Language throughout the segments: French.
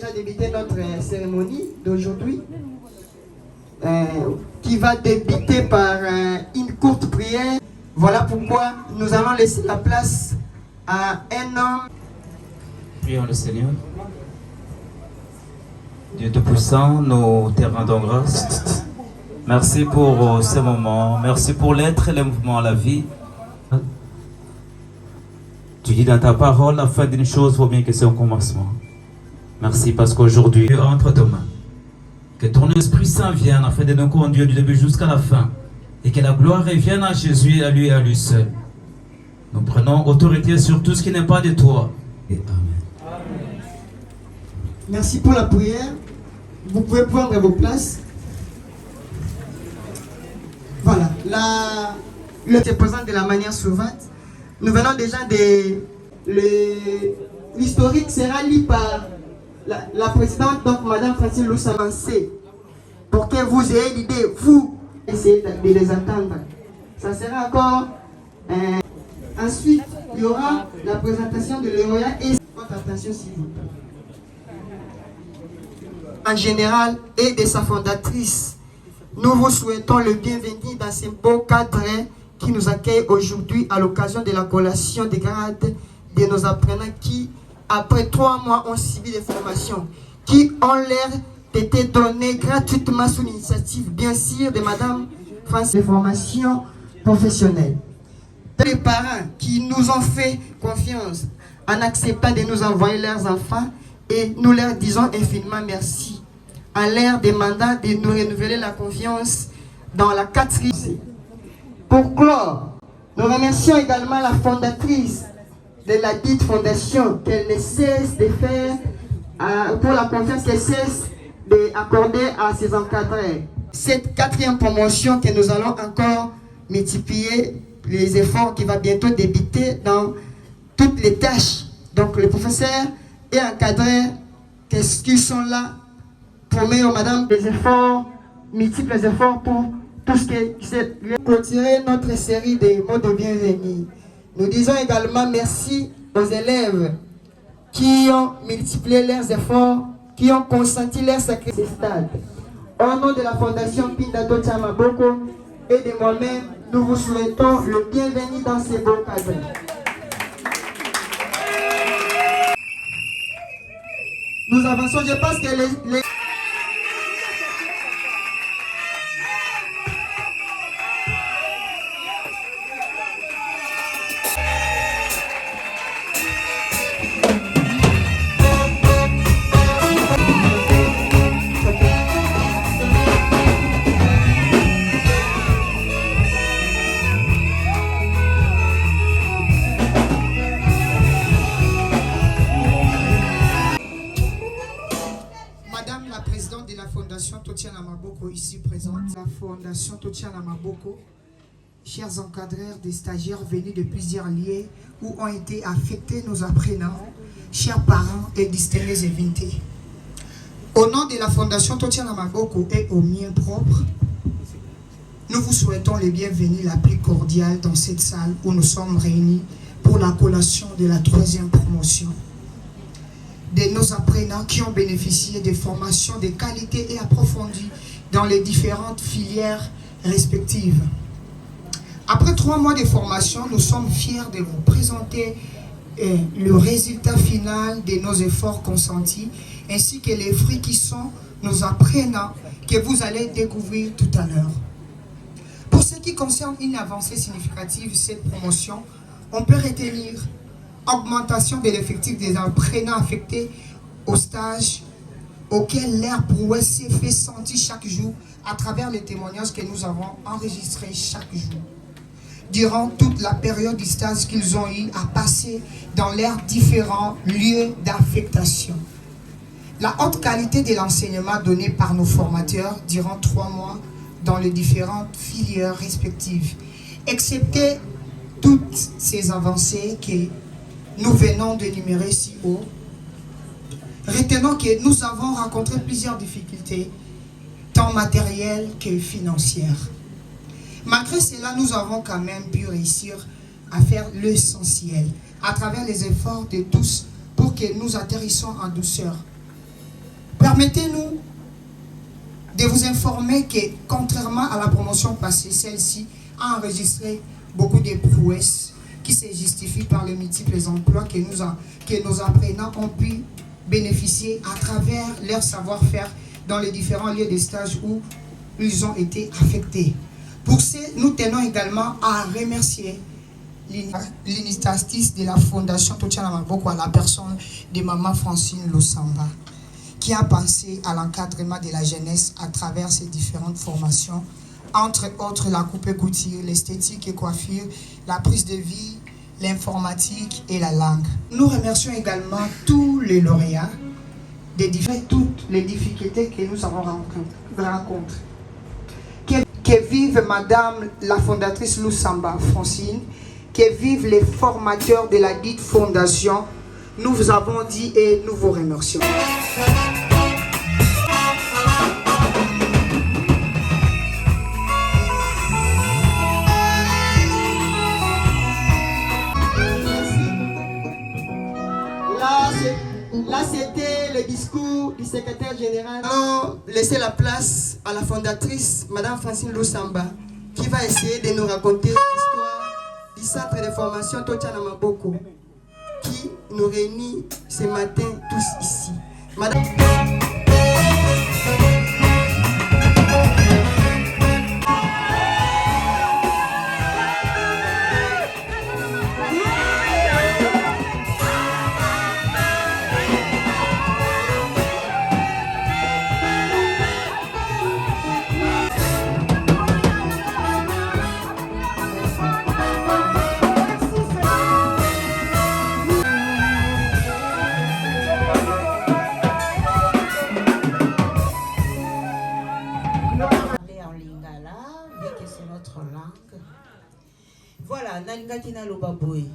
déjà débuter notre cérémonie d'aujourd'hui, qui va débuter par une courte prière. Voilà pourquoi nous allons laisser la place à un homme. Prions le Seigneur. Dieu Tout-Puissant, nous te rendons grâce. Merci pour ce moment. Merci pour l'être et le mouvement à la vie. Tu dis dans ta parole, la fin d'une chose vaut bien que c'est un commencement. Merci parce qu'aujourd'hui, entre tes mains. Que ton Esprit Saint vienne afin de nous conduire du début jusqu'à la fin. Et que la gloire revienne à Jésus et à lui seul. Nous prenons autorité sur tout ce qui n'est pas de toi. Et Amen. Merci pour la prière. Vous pouvez prendre vos places. Voilà. Le se présente de la manière suivante. Nous venons déjà de... L'historique sera lu par la présidente, donc Madame Francine Loussamancé, pour que vous ayez l'idée, vous, essayez de les attendre. Ça sera encore... ensuite, il y aura la présentation de l'Eroya et votre attention s'il vous plaît. En général et de sa fondatrice, nous vous souhaitons le bienvenu dans ce beau cadre qui nous accueille aujourd'hui à l'occasion de la collation des grades de nos apprenants qui, après 3 mois, ont suivi des formations qui ont l'air été données gratuitement sous l'initiative, bien sûr, de Madame France, des formations professionnelles. Les parents qui nous ont fait confiance en acceptant de nous envoyer leurs enfants et nous leur disons infiniment merci en leur demandant de nous renouveler la confiance dans la 4e. Pour clore, nous remercions également la fondatrice de la dite fondation qu'elle ne cesse de faire pour la confiance qu'elle cesse d'accorder à ses encadrés. Cette 4e promotion que nous allons encore multiplier les efforts qui va bientôt débuter dans toutes les tâches. Donc les professeurs et encadrés, qu'est-ce qu'ils sont là pour mettre, madame, des efforts, multiples efforts pour tout ce qui c'est clôturer notre série de mots de bienvenue. Nous disons également merci aux élèves qui ont multiplié leurs efforts, qui ont consenti leur sacrifice stade. Au nom de la Fondation Pinda Totia Maboko et de moi-même, nous vous souhaitons le bienvenu dans ces beaux cadres. Nous avançons, je pense que les... Ici présente, la Fondation Totiana Maboko, chers encadreurs des stagiaires venus de plusieurs lieux où ont été affectés nos apprenants, chers parents et distingués invités. Au nom de la Fondation Totiana Maboko et au mien propre, nous vous souhaitons les bienvenus la plus cordiale dans cette salle où nous sommes réunis pour la collation de la 3e promotion de nos apprenants qui ont bénéficié de formations de qualité et approfondies dans les différentes filières respectives. Après 3 mois de formation, nous sommes fiers de vous présenter le résultat final de nos efforts consentis, ainsi que les fruits qui sont nos apprenants que vous allez découvrir tout à l'heure. Pour ce qui concerne une avancée significative de cette promotion, on peut retenir augmentation de l'effectif des apprenants affectés au stage auquel leur prouesse s'est fait sentir chaque jour à travers les témoignages que nous avons enregistrés chaque jour. Durant toute la période du stage qu'ils ont eu à passer dans leurs différents lieux d'affectation. La haute qualité de l'enseignement donné par nos formateurs durant 3 mois dans les différentes filières respectives, excepté toutes ces avancées que nous venons d'énumérer si haut. Retenons que nous avons rencontré plusieurs difficultés, tant matérielles que financières. Malgré cela, nous avons quand même pu réussir à faire l'essentiel à travers les efforts de tous pour que nous atterrissons en douceur. Permettez-nous de vous informer que, contrairement à la promotion passée, celle-ci a enregistré beaucoup de prouesses qui se justifient par les multiples emplois que nos apprenants ont pu bénéficier à travers leur savoir-faire dans les différents lieux de stage où ils ont été affectés. Pour ce, nous tenons également à remercier l'initiatrice de la Fondation Totiana Maboko à la personne de Maman Francine Lusamba, qui a pensé à l'encadrement de la jeunesse à travers ces différentes formations, entre autres la coupe et couture, l'esthétique et coiffure, la prise de vie, l'informatique et la langue. Nous remercions également tous les lauréats de toutes les difficultés que nous avons rencontrées. Que vive Madame la fondatrice Lusamba Francine, que vivent les formateurs de la dite fondation. Nous vous avons dit et nous vous remercions. Là, c'était le discours du secrétaire général. Alors, laissez la place à la fondatrice, Madame Francine Lusamba, qui va essayer de nous raconter l'histoire du centre de formation Totiana Maboko, qui nous réunit ce matin tous ici. Madame... Voilà, Nalingakina Loba Boy.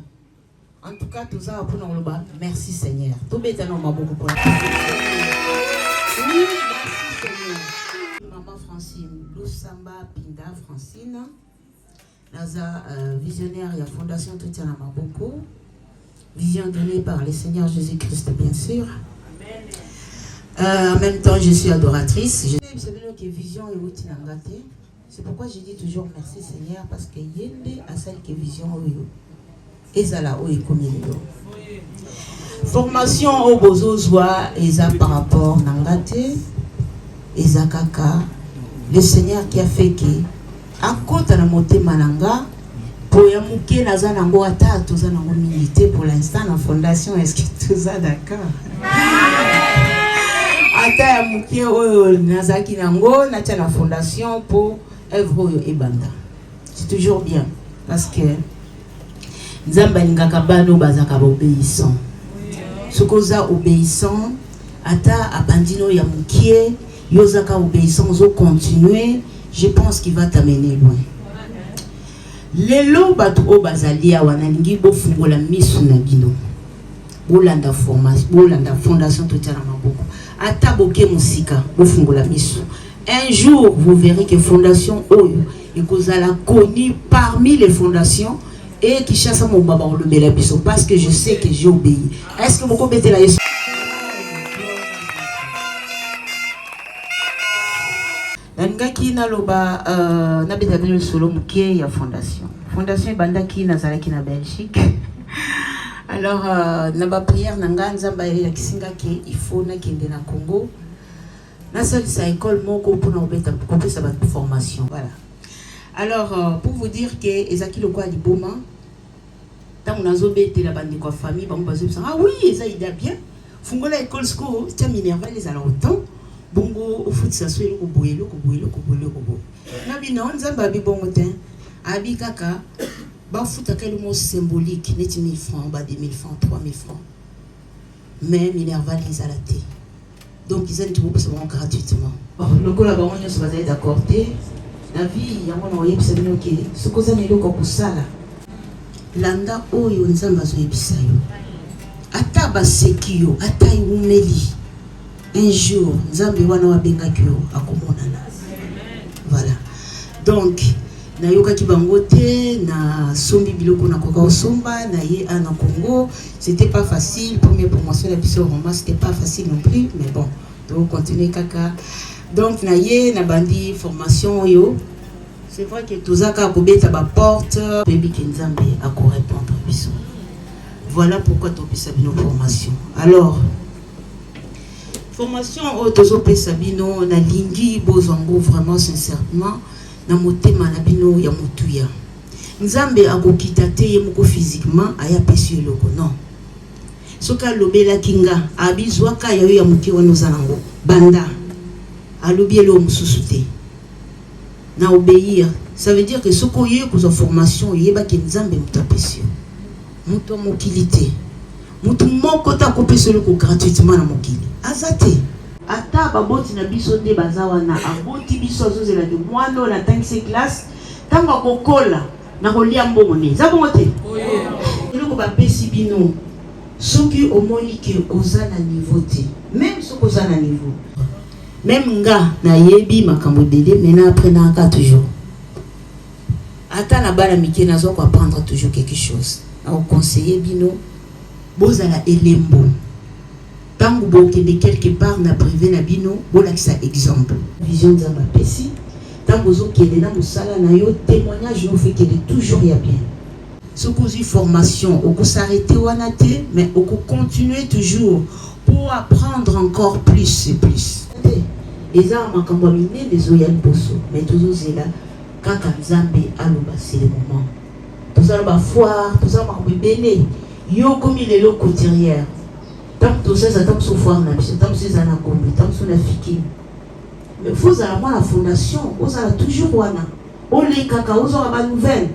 En tout cas, tout ça pour nous Loba. Merci Seigneur. Tout bête non m'a beaucoup pour la. Oui, merci Seigneur. Maman Francine, Lusamba Pinda Francine, Naza visionnaire et la Fondation Totiana Maboko. Vision donnée par le Seigneur Jésus-Christ, bien sûr. En même temps, je suis adoratrice. Vous savez que vision et routine en gâté. C'est pourquoi je dis toujours merci Seigneur, parce que yende a celle qui vision oyo. Ezala oyo komilelo. Formation au bozo joie eza par rapport nangate ezakaka le Seigneur qui a fait que à côté na motema nanga pour yamuke naza nango ata toza nango milité pour l'instant en fondation. Est-ce que tout ça d'accord? Ata yamuke oyo nazaki nango na tia la fondation pour œuvre et banda. C'est toujours bien parce que Nzamba ngaka bano bazaka obéissant. Ce koza obéissant ata abandino ya mukie yozaka obéissant zo continuer, je pense qu'il va t'amener loin. Lelo batu o bazalia wanalingi bo fungola misu na bino. Bolanda formation, bolanda fondation Totiana Maboko. Ata boke musika bo fungola misu. Un jour, vous verrez que Fondation Oyo et que vous allez connu parmi les fondations et qui chasse mon baba le bélabiso parce que je sais que j'ai obéi. Est-ce que vous comprenez la question? Nangaki na loba na bedabelo solo muke ya fondation. Fondation bandaki na zalaki na Belgique. Alors na ba prière nanga nzamba ya kisinga ke il faut na kende na Congo. Na seule sa école moko pour nous mettre pour sa formation. Voilà. Alors pour vous dire que ezaki lokwa liboma tant on a zobete la bande quoi famille ba mbazo ah oui ça il a bien fungola école sco tia Minerva les alors autant bongo au foot ça soit le boyelo na bino nzamba bi bongo ten abi kaka ba foot quel mot symbolique net 1000 francs ba 2000 francs 3000 francs mais Minerva les a laté. Donc ils ont tout pour gratuitement. Le collaborateur on se va d'accorder. La vie il y a mon oyebi c'est bien que ce que ça n'est pas pour ça là. Landa oyo nzamba zo yebisa yo. Ata ba sekio, ata umeli. Un jour nzambe wana wa bengaki yo akomonana. Voilà. Donc na yoka kibangote na sombi biloko na koka osomba na ye ana Congo, c'était pas facile. Première promotion la biso Roma, c'était pas facile non plus, mais bon. Donc, continuer kaka. Donc, naye, na bandi formation yo. C'est vrai que tout ça, quand on a porte, baby Kenzambe a répondre à biso. Voilà pourquoi tu as fait nos formations. Alors, formation au tozo pe sabino na lingi bozango vraiment sincèrement na motema na bino ya mutuya. Nzambe akokita te ye moko physiquement aya pesi loko non. Soka lobela kinga abizwa ka ya yo ya muti wana zanango banda. Alobi lo mususu te. Na obéir, ça veut dire que ce qu'on y a pour formation, il y a qui nzambe mutapesi. Muto mokilité. Mutu moko ta kopé solo ko gratuitement na mokili. Azate. Ata baboti na biso nde bazawana aboti biso azozela ke mwana na tangise classe tanga kokola na kolia mbongo ne. Za bongo te. Eloko bapesi bino. Soki omoni ke oza na niveau te. Même soki oza na niveau. Même nga na yebi makambo bébé maintenant après na ka toujours. Ata na bala mike na zo ko apprendre toujours quelque chose. Na conseiller bino bozala elembo. Tango bokende quelque part na privé na bino bolakisa exemple. Vision de ma pesi. Tango zo kende na musala na yo témoignage no fait que toujours ya bien. Ce que formation, on peut s'arrêter ou anaté, mais on peut continuer toujours pour apprendre encore plus et plus. Et ça, on a miné les oyanes bosso, mais toujours c'est là, quand Nzambe aloba c'est le moment. Tout ça va foire, tout ça va béné. Yo comme il est là côtière. Tant que tout ça, ça tant que souffrir na biso, tant que c'est ça na kombi, tant que c'est na fiki. Mais faut avoir la fondation, on a toujours wana. On les kaka, on a la nouvelle.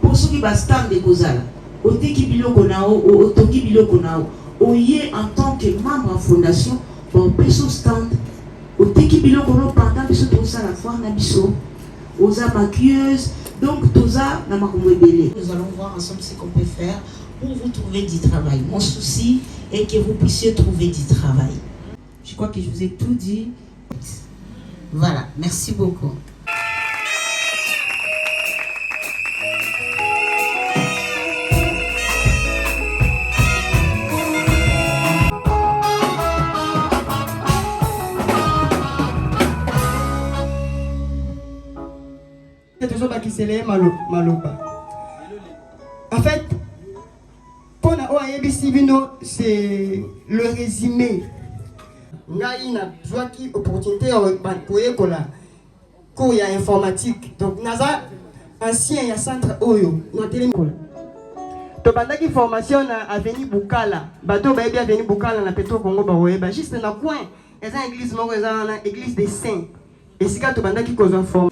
Pour ceux qui va stand de Kozala, au teki biloko nao, au toki biloko nao, au yé en tant que membre en fondation, on peut se stand. Au teki biloko nao pendant biso tout ça la foire na biso, aux maquilleuses, donc tout ça na makomwebele. Nous allons voir ensemble ce qu'on peut faire pour vous trouver du travail. Mon souci est que vous puissiez trouver du travail. Je crois que je vous ai tout dit. Voilà, merci beaucoup. En fait, pour c'est le résumé. Ngai na joaki opportunité pour écola cours ya informatique. Donc naza ancien ya centre oyo na télécole. To bandaki formation na avenue Bukala. Bato ba ebi avenue Bukala na Petro Congo ba oeba juste na coin. Eza église moko eza na église des saints. Et sika to bandaki ko forme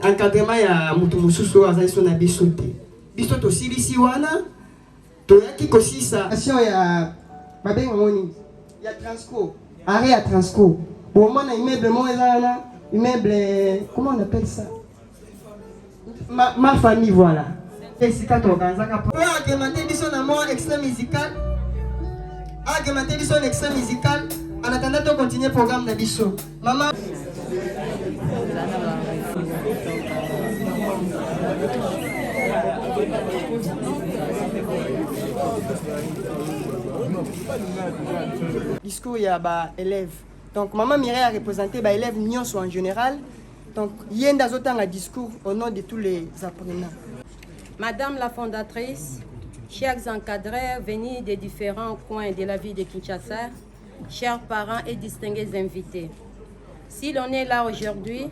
encadrement ya mutu mususu azali so na biso te. Biso to silisi wana to yaki kosisa action ya babenga moni ya Transco, arrêt à Transco. Bon, moi, immeuble, immeuble, comment on appelle ça? Ma famille, voilà. Et c'est quand on organise. Pour argumenter son extrait musical, argumenter son extrait musical, en attendant de continuer le programme de Bisso. Maman. Discours il y a bah élèves. Donc maman Mireille a représenté bah élèves Nyon en général. Donc il y a un discours au nom de tous les apprenants. Madame la fondatrice, chers encadreurs venus des différents coins de la ville de Kinshasa, chers parents et distingués invités. Si l'on est là aujourd'hui,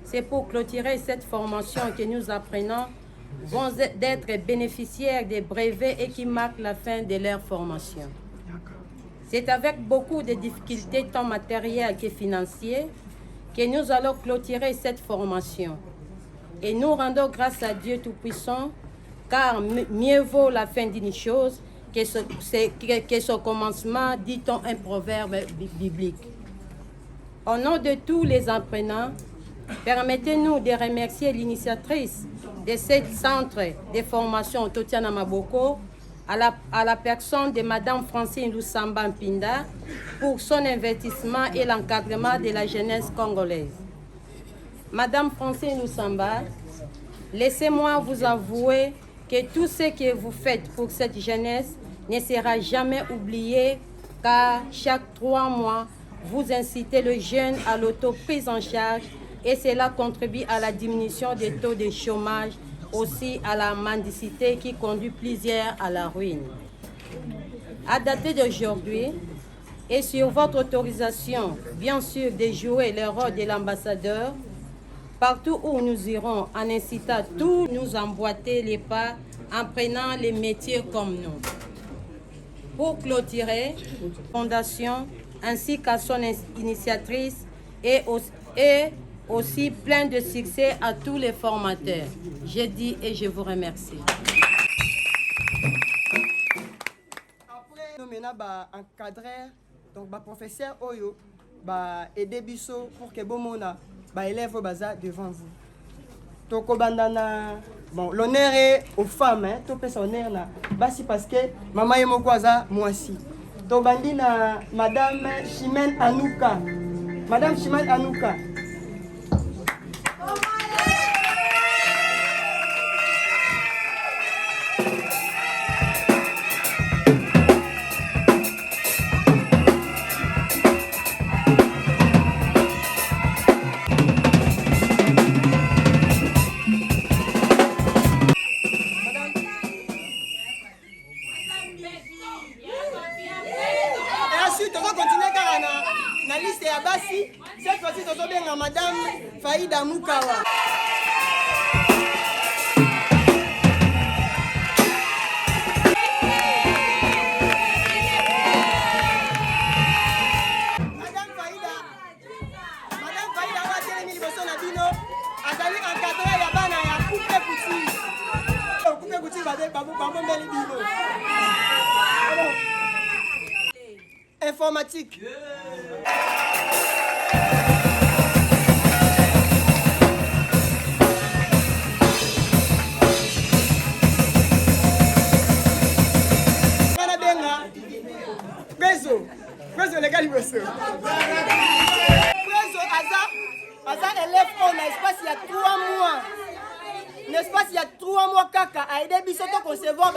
c'est pour clôturer cette formation que nous apprenons vont d'être bénéficiaires des brevets et qui marquent la fin de leur formation. C'est avec beaucoup de difficultés tant matérielles que financières que nous allons clôturer cette formation. Et nous rendons grâce à Dieu Tout-Puissant, car mieux vaut la fin d'une chose que son commencement, dit-on un proverbe biblique. Au nom de tous les apprenants, permettez-nous de remercier l'initiatrice de ce centre de formation Totiana Maboko, à la personne de Madame Francine Lusamba Mpinda pour son investissement et l'encadrement de la jeunesse congolaise. Madame Francine Lusamba, laissez-moi vous avouer que tout ce que vous faites pour cette jeunesse ne sera jamais oublié, car chaque 3 mois, vous incitez le jeune à l'auto-prise en charge et cela contribue à la diminution des taux de chômage, aussi à la mendicité qui conduit plusieurs à la ruine. À dater d'aujourd'hui, et sur votre autorisation, bien sûr, de jouer le rôle de l'ambassadeur, partout où nous irons, en incitant tous nous emboîter les pas, en prenant les métiers comme nous. Pour clôturer, la Fondation, ainsi qu'à son initiatrice, et aussi plein de succès à tous les formateurs. Je dis et je vous remercie. Après, nous maintenant encadrer, donc professeur Oyo, aider biso pour que bomona élève baza devant vous. Donc bon, l'honneur est aux femmes, hein, tout peut honneur là. Basi parce que maman est mon kwaza moi aussi. Donc bandina Madame Chimène Anouka. Madame Chimène Anouka. Cette fois-ci, nous sommes bien à Madame Faïda Moukawa. Madame Faïda, on a télé liboso na bino. Azali encadré ya bana ya coupe couture. Coupe couture ba mbeli bino. Informatique. Preso les gars, il Preso Aza élève on a espace il y a 3 mois. N'est-ce pas, il y a 3 mois kaka a aidé bisoto concevoir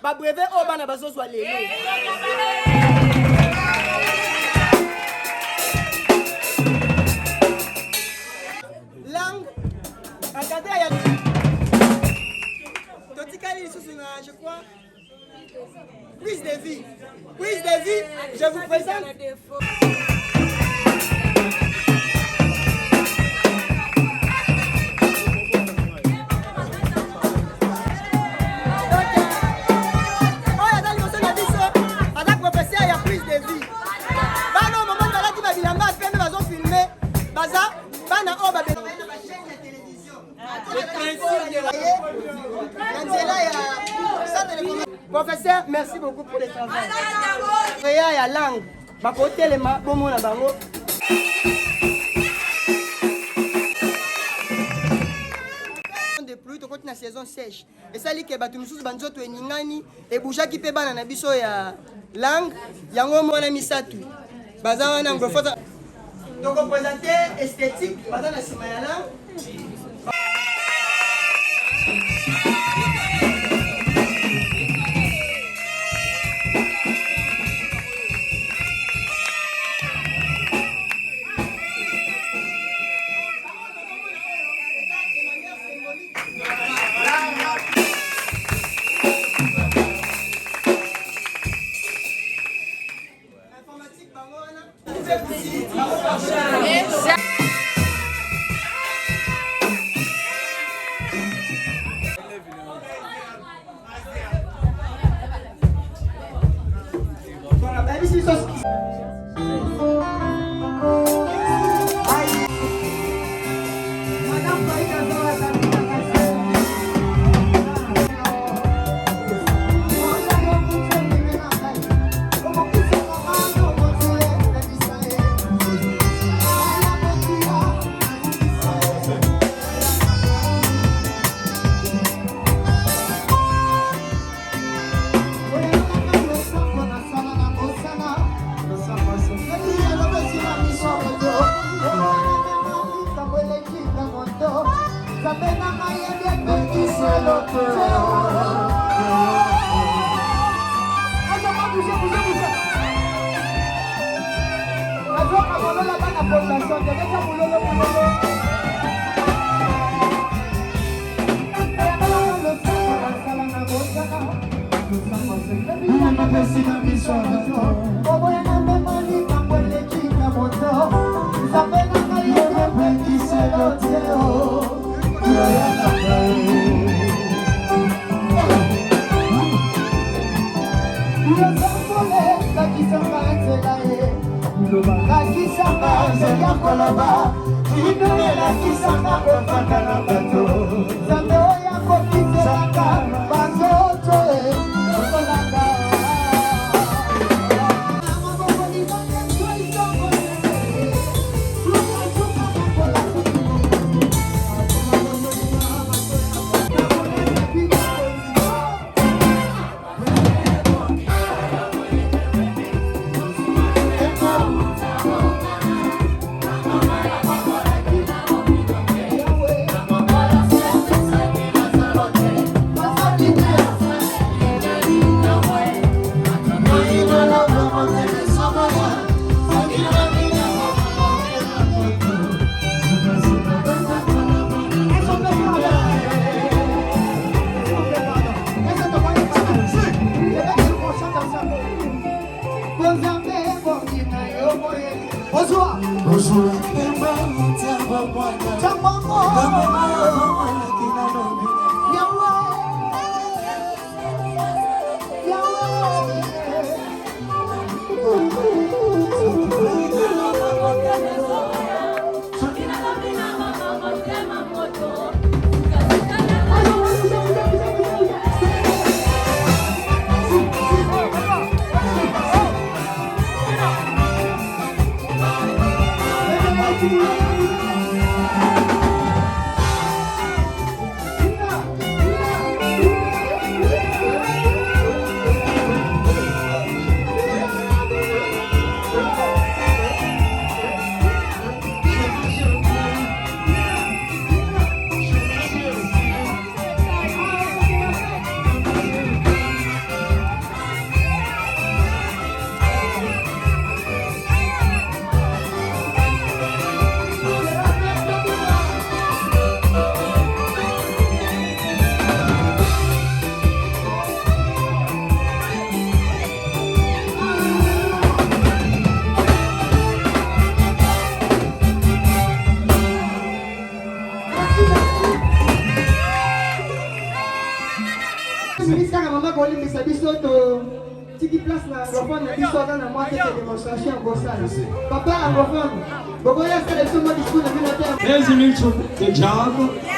ba brevet au bana bazo soit lelo. Langue encadré il y a Totikali je crois. Prise de vie. Prise de vie, je vous présente. Professeur, il y a prise de vie. Au moment où tu vas dire, vas filmer, baza, bana oba be. Professeur, merci beaucoup pour le travail. Il y a langue. Ma côté les ma bon mon bango. De pluie to côté na saison sèche. Et ça li ke batu mususu banzoto eningani e bujaki pe bana na biso ya langue yango mona misatu. Baza wana ngofota. Donc on présenter esthétique baza na sima ya langue. There's a mutual the job.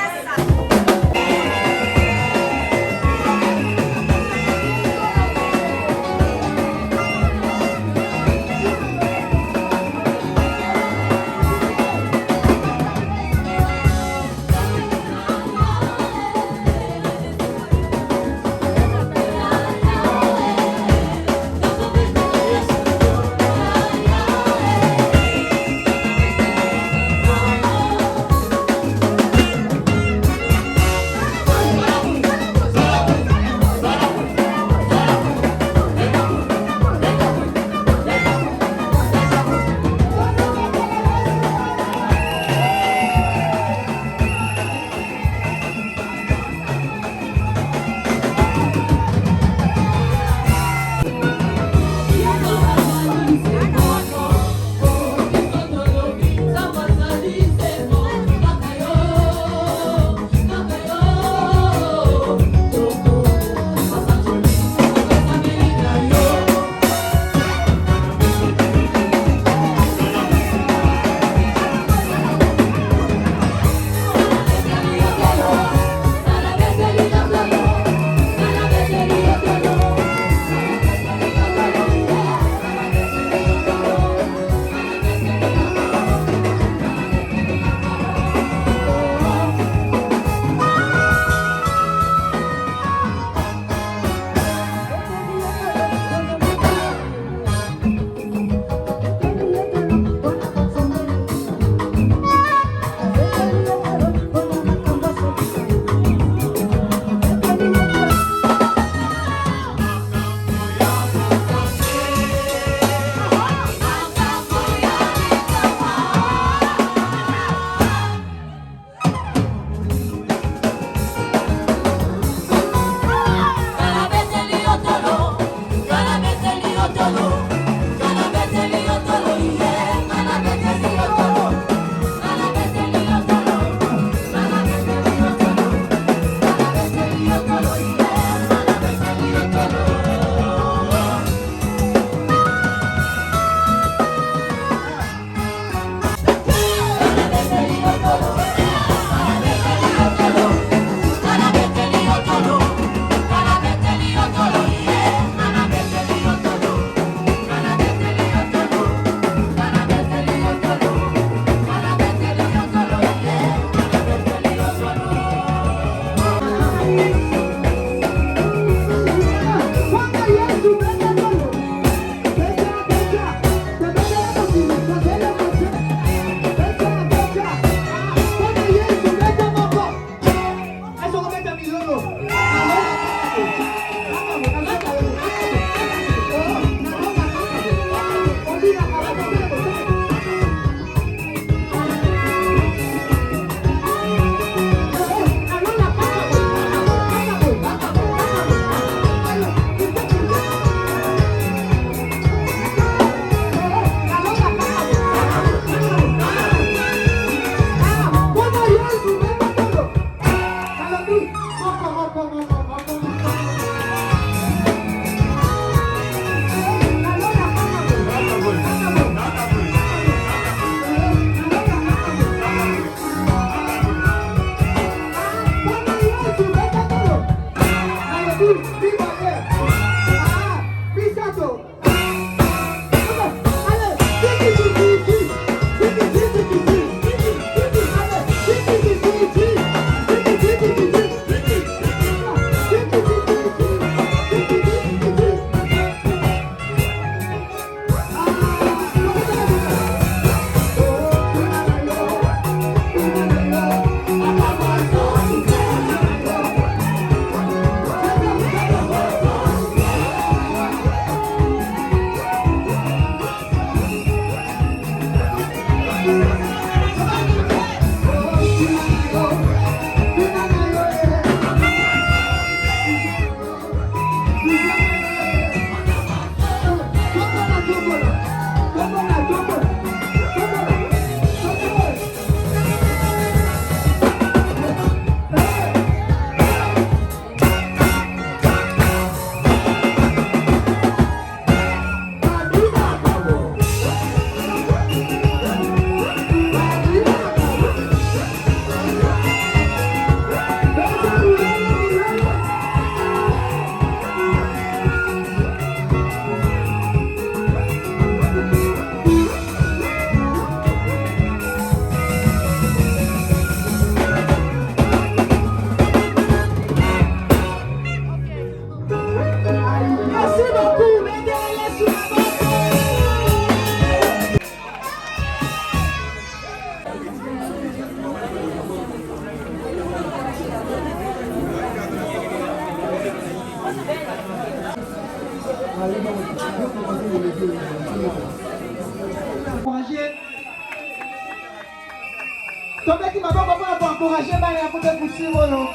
tobeti maboko mpona koencourage bana ya kote kutimolo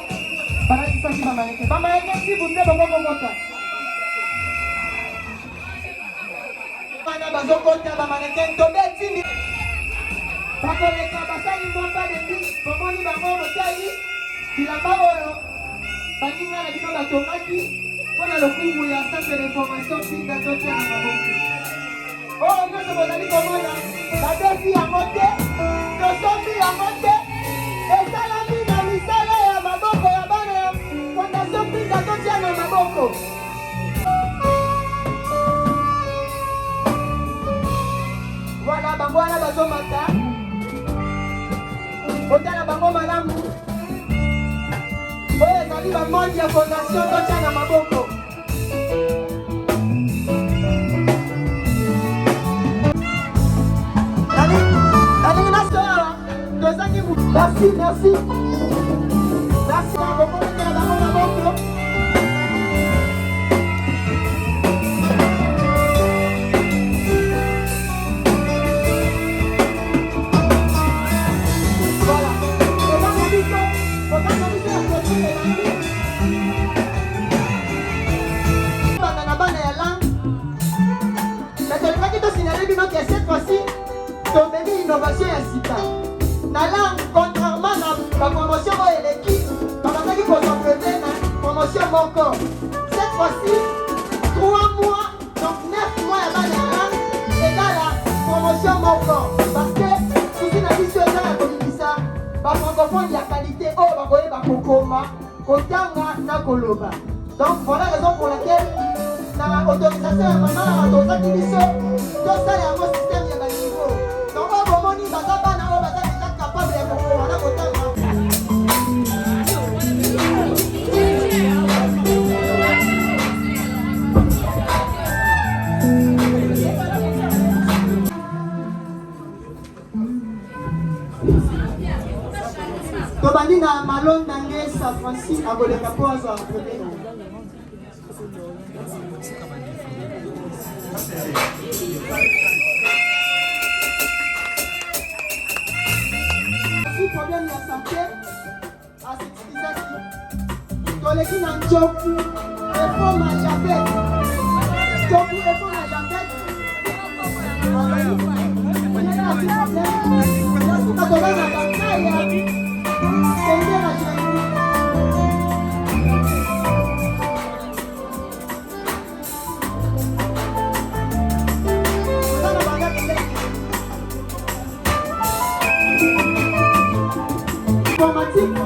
balakisaki bamaleke s'il vous plaît bokokokota bana bazokota bamaleke tobeti bakoleka basali mbomba debi bomoni bango motali bilamba oyo baninga na bino batongaki mpona lokumu ya centre d'information pinda totia na maboko oyo nyonso bozali komona badefi yango te tosombi yango te esalami na misala ya maboko ya bana ya fondation pinda totia na maboko voilà bango wana bazomata otala bango malamu oyo ezali bamondi ya fondation totia na maboko nalingi nasoa tozangi merci merci merci bokometela bango maboko cette fois-ci, tomber innovation et sika. Na langue, contrairement à la promotion et l'équipe, dans la qui faut s'enlever la promotion encore. Cette fois-ci, 3 mois, donc 9 mois à la langue, égale la promotion encore. Parce que, si vous n'avez pas de la communisa, la francophone, la qualité, oh, la goye, la kokoma, kotanga, na koloba. Donc, voilà la raison pour laquelle, dans l'autorisation, la maman, la autorisation, tout ça, il y a un système de niveau. Donc, au moment où il va déjà capable de comprendre, tobandi na malon nange San Francis akoleka po azwa premier. Si problème ya santé asikilizaki toleki na njoku efoma ya jabet njoku efoma ya jabet katobana bakaya bendera jeni informatique.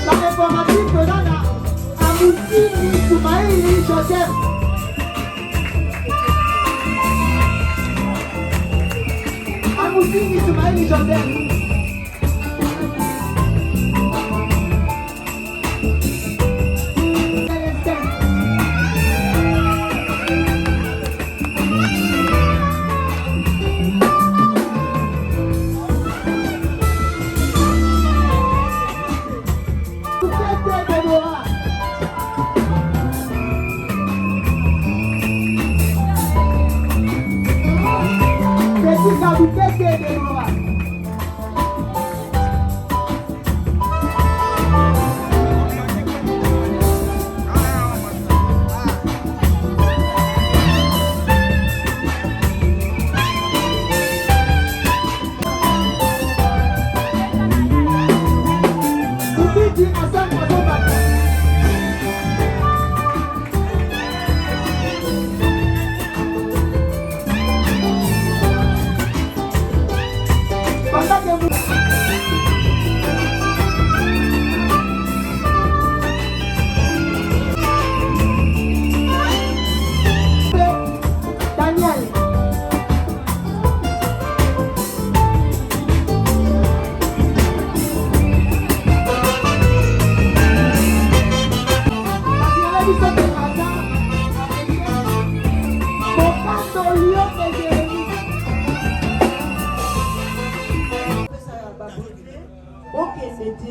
La informatique donne à Moussi Soumaïli Joseph. À Moussi Soumaïli Joseph.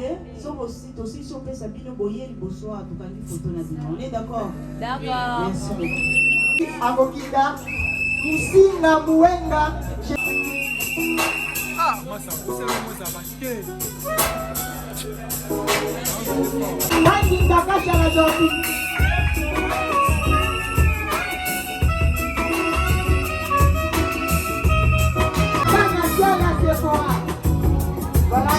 Désolé, aussi si on peut s'habiller boyer le bonsoir, tout cas, il faut ton avis. On est d'accord? D'accord. Merci beaucoup. Amokinda, Musinga Mouenga. Ah, moi ça, vous savez, moi ça va chier. Tangi Takasha la Joki. Kana Siala Sephora. Voilà,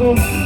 Bravo.